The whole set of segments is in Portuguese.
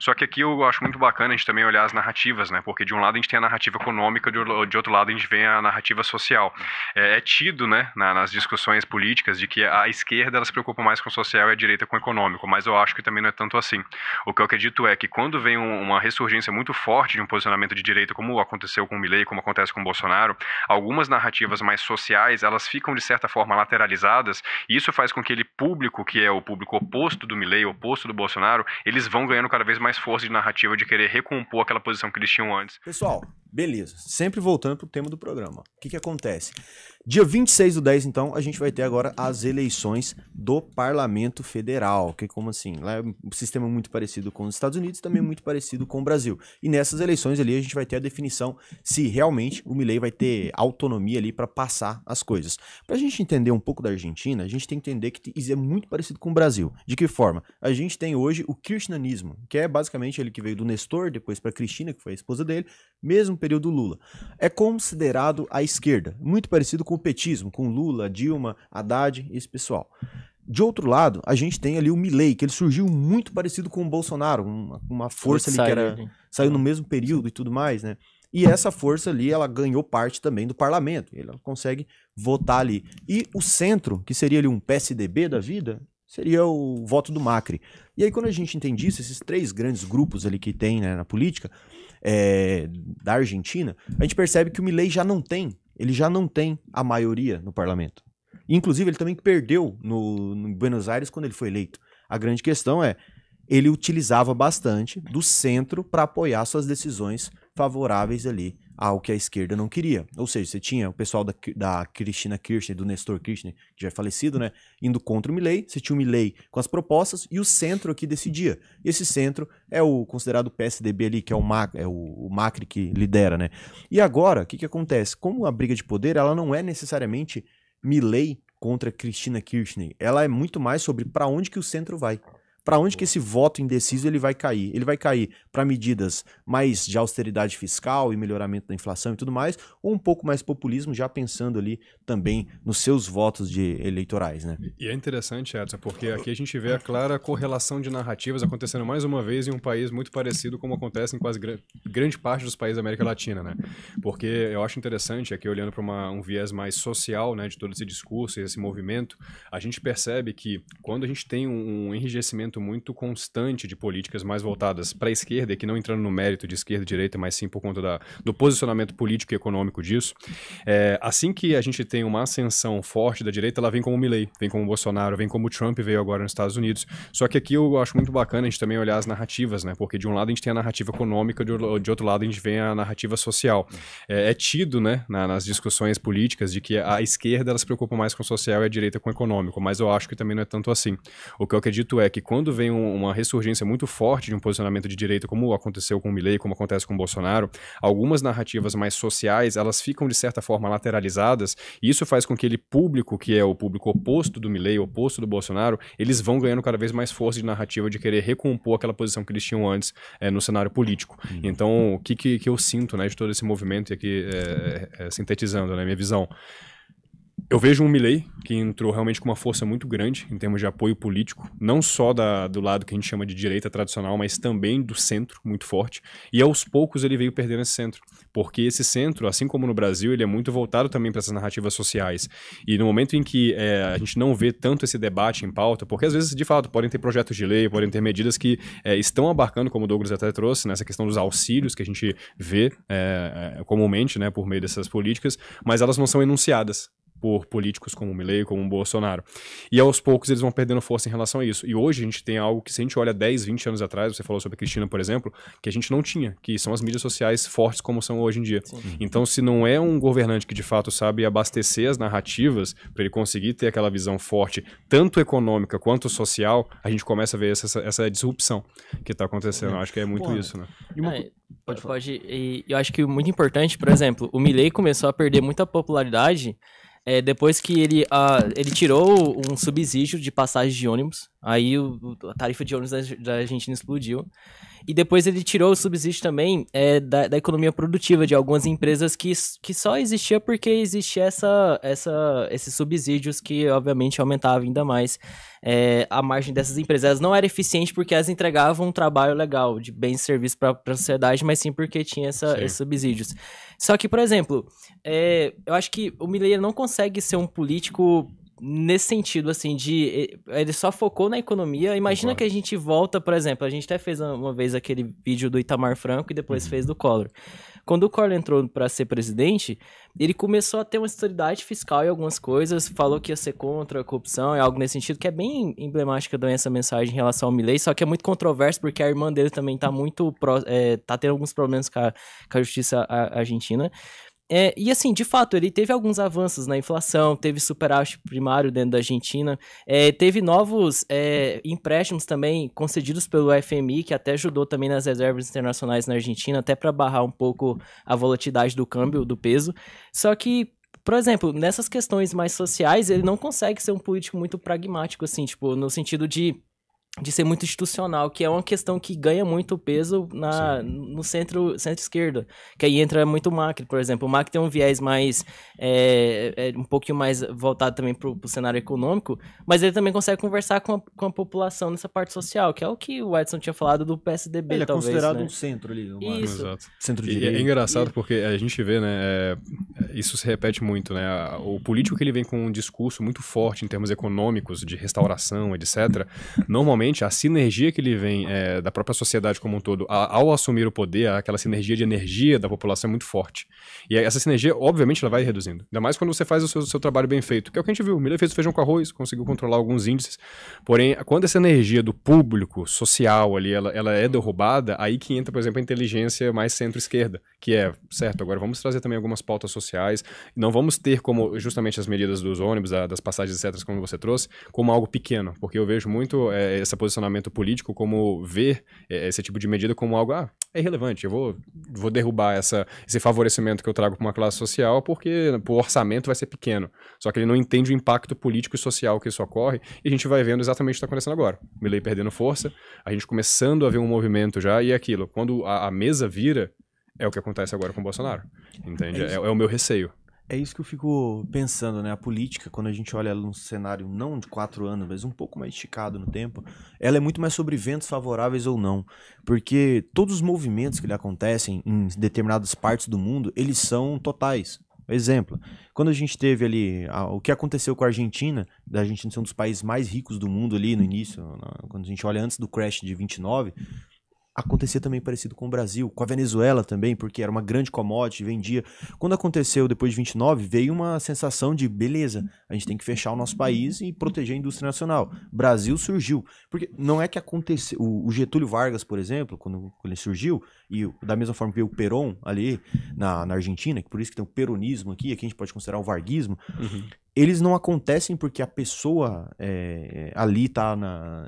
Só que aqui eu acho muito bacana a gente também olhar as narrativas, né? Porque de um lado a gente tem a narrativa econômica, de outro lado a gente vê a narrativa social. É tido, né, nas discussões políticas de que a esquerda ela se preocupa mais com o social e a direita com o econômico, mas eu acho que também não é tanto assim. O que eu acredito é que quando vem uma ressurgência muito forte de um posicionamento de direita, como aconteceu com o Milei, como acontece com o Bolsonaro, algumas narrativas mais sociais, elas ficam de certa forma lateralizadas, e isso faz com que ele público, que é o público oposto do Milei, oposto do Bolsonaro, eles vão ganhando cada vez mais força de narrativa de querer recompor aquela posição que eles tinham antes. Pessoal, beleza. Sempre voltando pro tema do programa. O que acontece? Dia 26/10, então, a gente vai ter agora as eleições do Parlamento Federal. Que como assim? Lá é um sistema muito parecido com os Estados Unidos, também muito parecido com o Brasil. E nessas eleições ali a gente vai ter a definição se realmente o Milei vai ter autonomia ali para passar as coisas. Pra gente entender um pouco da Argentina, a gente tem que entender que isso é muito parecido com o Brasil. De que forma? A gente tem hoje o kirchnerismo, que é basicamente ele que veio do Nestor, depois para Cristina, que foi a esposa dele, mesmo período Lula. É considerado a esquerda, muito parecido com o petismo, com Lula, Dilma, Haddad e esse pessoal. De outro lado, a gente tem ali o Milei, que ele surgiu muito parecido com o Bolsonaro, uma força ali que era, saiu no mesmo período e tudo mais, né? E essa força ali, ela ganhou parte também do parlamento, ela consegue votar ali. E o centro, que seria ali um PSDB da vida, seria o voto do Macri. E aí quando a gente entende isso, esses três grandes grupos ali que tem, né, na política da Argentina, a gente percebe que o Milei ele já não tem a maioria no parlamento. Inclusive ele também perdeu no Buenos Aires quando ele foi eleito. A grande questão é, ele utilizava bastante do centro para apoiar suas decisões favoráveis ali ao que a esquerda não queria. Ou seja, você tinha o pessoal da Cristina Kirchner, do Nestor Kirchner, que já é falecido, né, indo contra o Milei, você tinha o Milei com as propostas e o centro aqui decidia. E esse centro é o considerado PSDB ali, que é o Macri que lidera, né. E agora, o que acontece? Como a briga de poder, ela não é necessariamente Milei contra Cristina Kirchner, ela é muito mais sobre para onde que o centro vai. Para onde que esse voto indeciso ele vai cair? Ele vai cair para medidas mais de austeridade fiscal e melhoramento da inflação e tudo mais, ou um pouco mais populismo, já pensando ali também nos seus votos eleitorais, né? E é interessante, Edson, porque aqui a gente vê a clara correlação de narrativas acontecendo mais uma vez em um país muito parecido como acontece em quase grande parte dos países da América Latina, né? Porque eu acho interessante, aqui olhando para um viés mais social, né, de todo esse discurso e esse movimento, a gente percebe que quando a gente tem um enrijecimento muito constante de políticas mais voltadas para a esquerda, e que não entrando no mérito de esquerda e direita, mas sim por conta do posicionamento político e econômico disso, assim que a gente tem uma ascensão forte da direita, ela vem como o Milei, vem como o Bolsonaro, vem como o Trump veio agora nos Estados Unidos. Só que aqui eu acho muito bacana a gente também olhar as narrativas, né? Porque de um lado a gente tem a narrativa econômica, de outro lado a gente vê a narrativa social. É tido, né, nas discussões políticas de que a esquerda ela se preocupa mais com o social e a direita com o econômico, mas eu acho que também não é tanto assim. O que eu acredito é que quando vem uma ressurgência muito forte de um posicionamento de direita, como aconteceu com o Milei, como acontece com o Bolsonaro, algumas narrativas mais sociais, elas ficam de certa forma lateralizadas, e isso faz com que ele público, que é o público oposto do Milei, oposto do Bolsonaro, eles vão ganhando cada vez mais força de narrativa de querer recompor aquela posição que eles tinham antes no cenário político. Então, o que eu sinto, né, de todo esse movimento, e aqui sintetizando, né, minha visão, eu vejo um Milei que entrou realmente com uma força muito grande em termos de apoio político, não só do lado que a gente chama de direita tradicional, mas também do centro, muito forte. E aos poucos ele veio perdendo esse centro, porque esse centro, assim como no Brasil, ele é muito voltado também para essas narrativas sociais. E no momento em que a gente não vê tanto esse debate em pauta, porque às vezes, de fato, podem ter projetos de lei, podem ter medidas que estão abarcando, como o Douglas até trouxe, nessa questão dos auxílios que a gente vê comumente, né, por meio dessas políticas, mas elas não são enunciadas por políticos como o Milei, como o Bolsonaro. E aos poucos eles vão perdendo força em relação a isso. E hoje a gente tem algo que, se a gente olha 10, 20 anos atrás, você falou sobre a Cristina, por exemplo, que a gente não tinha, que são as mídias sociais fortes como são hoje em dia. Sim. Então, se não é um governante que de fato sabe abastecer as narrativas para ele conseguir ter aquela visão forte, tanto econômica quanto social, a gente começa a ver essa disrupção que está acontecendo. Eu acho que é muito isso, né? Pode. E eu acho que muito importante, por exemplo, o Milei começou a perder muita popularidade depois que ele tirou um subsídio de passagem de ônibus, aí a tarifa de ônibus da Argentina explodiu. E depois ele tirou o subsídio também da economia produtiva de algumas empresas que só existia porque existia esses subsídios que, obviamente, aumentavam ainda mais a margem dessas empresas. Elas não eram eficientes porque elas entregavam um trabalho legal, de bens e serviços para a sociedade, mas sim porque tinha esses subsídios. Só que, por exemplo, eu acho que o Milei não consegue ser um político nesse sentido, assim, ele só focou na economia. Imagina que a gente volta, por exemplo, a gente até fez uma vez aquele vídeo do Itamar Franco e depois fez do Collor. Quando o Collor entrou para ser presidente, ele começou a ter uma austeridade fiscal em algumas coisas, falou que ia ser contra a corrupção e algo nesse sentido, que é bem emblemática também essa mensagem em relação ao Milei, só que é muito controverso porque a irmã dele também tá tá tendo alguns problemas com a justiça argentina. E assim, de fato, ele teve alguns avanços na inflação, teve superávit primário dentro da Argentina, teve novos empréstimos também concedidos pelo FMI, que até ajudou também nas reservas internacionais na Argentina, até para barrar um pouco a volatilidade do câmbio, do peso. Só que, por exemplo, nessas questões mais sociais, ele não consegue ser um político muito pragmático, assim, tipo, no sentido de ser muito institucional, que é uma questão que ganha muito peso no centro-esquerda, que aí entra muito o Macri, por exemplo. O Macri tem um viés mais, um pouquinho mais voltado também pro cenário econômico, mas ele também consegue conversar com a população nessa parte social, que é o que o Edson tinha falado do PSDB, ele talvez, é considerado né? um centro ali. Isso. Exato. Centro-direita. É engraçado porque a gente vê, né, isso se repete muito, né, o político que ele vem com um discurso muito forte em termos econômicos, de restauração, etc., normalmente a sinergia que ele vem da própria sociedade como um todo, ao assumir o poder, aquela sinergia de energia da população é muito forte. E essa sinergia, obviamente, ela vai reduzindo. Ainda mais quando você faz o seu trabalho bem feito, que é o que a gente viu. O Milei fez o feijão com arroz, conseguiu controlar alguns índices. Porém, quando essa energia do público, social ali, ela é derrubada, aí que entra, por exemplo, a inteligência mais centro-esquerda, que certo, agora vamos trazer também algumas pautas sociais, não vamos ter como, justamente as medidas dos ônibus, das passagens, etc., como você trouxe, como algo pequeno, porque eu vejo muito esse posicionamento político como ver esse tipo de medida como algo, é irrelevante, eu vou derrubar esse favorecimento que eu trago para uma classe social porque o orçamento vai ser pequeno. Só que ele não entende o impacto político e social que isso ocorre e a gente vai vendo exatamente o que está acontecendo agora. Milei perdendo força, a gente começando a ver um movimento já e aquilo. Quando a mesa vira, é o que acontece agora com o Bolsonaro, entende? É o meu receio. É isso que eu fico pensando, né? A política, quando a gente olha ela num cenário não de 4 anos, mas um pouco mais esticado no tempo, ela é muito mais sobre ventos favoráveis ou não. Porque todos os movimentos que acontecem em determinadas partes do mundo, eles são totais. Exemplo, quando a gente teve ali o que aconteceu com a Argentina ser um dos países mais ricos do mundo ali no início, quando a gente olha antes do crash de 29, acontecia também parecido com o Brasil, com a Venezuela também, porque era uma grande commodity, vendia. Quando aconteceu depois de 29, veio uma sensação de, beleza, a gente tem que fechar o nosso país e proteger a indústria nacional. Brasil surgiu. Porque não é que aconteceu... O Getúlio Vargas, por exemplo, quando ele surgiu, e da mesma forma que veio o Perón ali na Argentina, que por isso que tem o peronismo aqui a gente pode considerar o varguismo, eles não acontecem porque a pessoa ali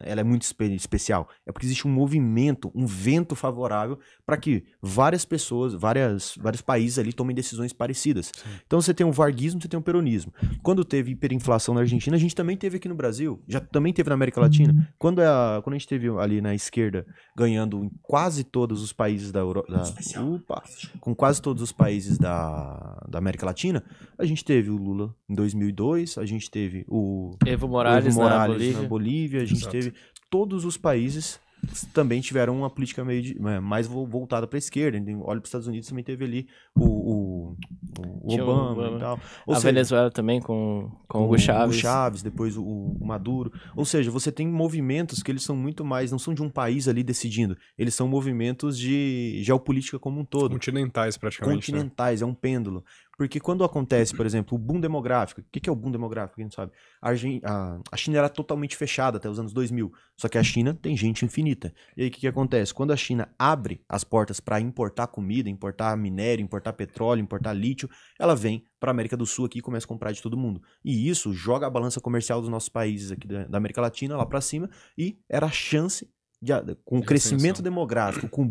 ela é muito especial. É porque existe um movimento, um vento favorável para que várias pessoas, vários países ali tomem decisões parecidas. Sim. Então você tem um varguismo, você tem um peronismo. Quando teve hiperinflação na Argentina, a gente também teve aqui no Brasil, já também teve na América Latina. Quando a gente teve ali na esquerda ganhando em quase todos os países com quase todos os países da América Latina, a gente teve o Lula em 2002, a gente teve o Evo Morales na Bolívia, a gente teve todos os países também tiveram uma política mais voltada para a esquerda. Olha para os Estados Unidos, também teve ali o Obama e tal. Ou seja, Venezuela também com o Hugo Chávez. O Chávez, depois o Maduro. Ou seja, você tem movimentos que eles são muito mais, não são de um país ali decidindo, eles são movimentos de geopolítica como um todo. Continentais, praticamente. Continentais, né? É um pêndulo. Porque quando acontece, por exemplo, o boom demográfico, o que é o boom demográfico? Quem não sabe? A China era totalmente fechada até os anos 2000, só que a China tem gente infinita. E aí o que acontece? Quando a China abre as portas para importar comida, importar minério, importar petróleo, importar lítio, ela vem para a América do Sul aqui e começa a comprar de todo mundo. E isso joga a balança comercial dos nossos países aqui da América Latina lá para cima, e era a chance, com o crescimento demográfico, com o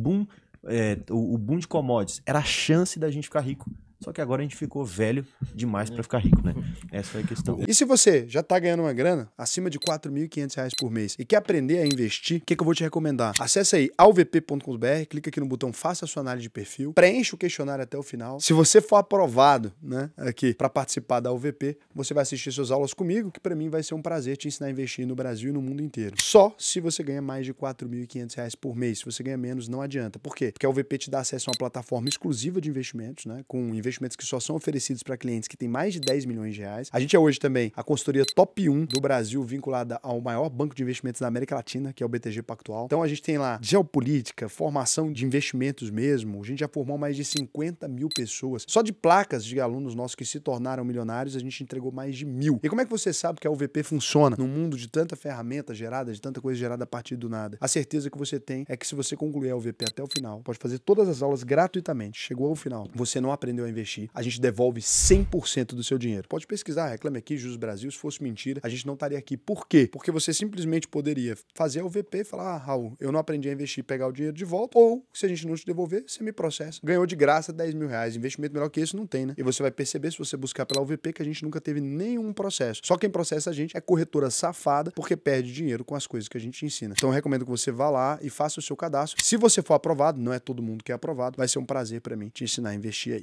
boom de commodities, era a chance da gente ficar rico. Só que agora a gente ficou velho demais pra ficar rico, né? Essa é a questão. E se você já tá ganhando uma grana acima de R$4.500 por mês e quer aprender a investir, o que eu vou te recomendar? Acesse aí alvp.com.br, clica aqui no botão faça a sua análise de perfil, preenche o questionário até o final. Se você for aprovado, né, aqui para participar da UVP, você vai assistir suas aulas comigo, que para mim vai ser um prazer te ensinar a investir no Brasil e no mundo inteiro. Só se você ganha mais de R$4.500 por mês. Se você ganha menos, não adianta. Por quê? Porque a UVP te dá acesso a uma plataforma exclusiva de investimentos, né, com investimentos que só são oferecidos para clientes que têm mais de 10 milhões de reais. A gente é hoje também a consultoria top 1 do Brasil, vinculada ao maior banco de investimentos da América Latina, que é o BTG Pactual. Então a gente tem lá geopolítica, formação de investimentos mesmo. A gente já formou mais de 50 mil pessoas. Só de placas de alunos nossos que se tornaram milionários, a gente entregou mais de 1.000. E como é que você sabe que a UVP funciona num mundo de tanta ferramenta gerada, de tanta coisa gerada a partir do nada? A certeza que você tem é que se você concluir a UVP até o final, pode fazer todas as aulas gratuitamente. Chegou ao final, você não aprendeu a investir, a gente devolve 100% do seu dinheiro. Pode pesquisar, Reclame Aqui, Juros Brasil. Se fosse mentira, a gente não estaria aqui. Por quê? Porque você simplesmente poderia fazer a UVP e falar: Raul, eu não aprendi a investir e pegar o dinheiro de volta, ou se a gente não te devolver, você me processa. Ganhou de graça 10 mil reais. Investimento melhor que isso não tem, né? E você vai perceber, se você buscar pela UVP, que a gente nunca teve nenhum processo. Só quem processa a gente é corretora safada, porque perde dinheiro com as coisas que a gente ensina. Então eu recomendo que você vá lá e faça o seu cadastro. Se você for aprovado, não é todo mundo que é aprovado, vai ser um prazer para mim te ensinar a investir aí.